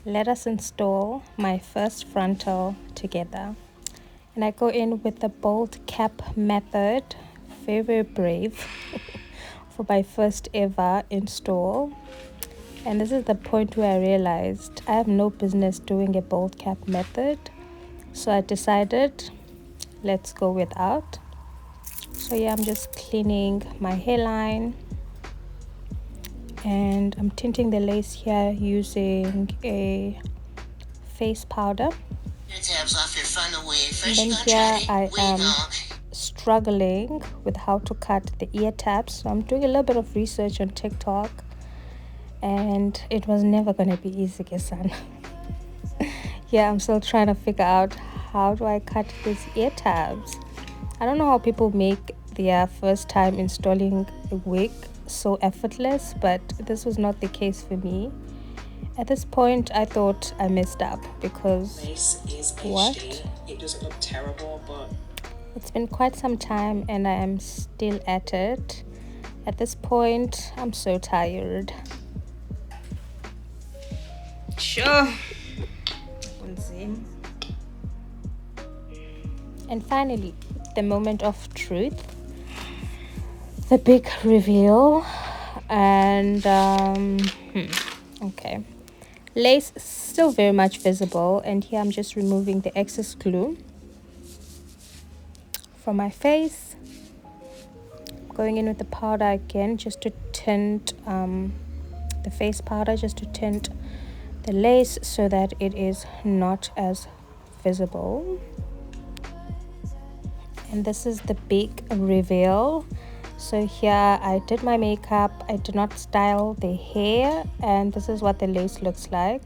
Let us install my first frontal together. And I go in with the bold cap method, very brave, for my first ever install. And this is the point where I realized I have no business doing a bold cap method. So I decided, let's go without. So yeah, I'm just cleaning my hairline. And I'm tinting the lace here using a face powder. And then here I am struggling with how to cut the ear tabs. So I'm doing a little bit of research on TikTok, and it was never going to be easy, Kesan. Yeah, I'm still trying to figure out how do I cut these ear tabs. I don't know how people make their first time installing a wig so effortless, but this was not the case for me. At this point, I thought I messed up because what? It doesn't look terrible, but it's been quite some time and I am still at it. At this point, I'm so tired. sure. And finally, the moment of truth, the big reveal. And okay, lace still very much visible, and here I'm just removing the excess glue from my face. Going in with the powder again just to tint the face powder, just to tint the lace so that it is not as visible. And this is the big reveal. So here I did my makeup, I did not style the hair, and this is what the lace looks like.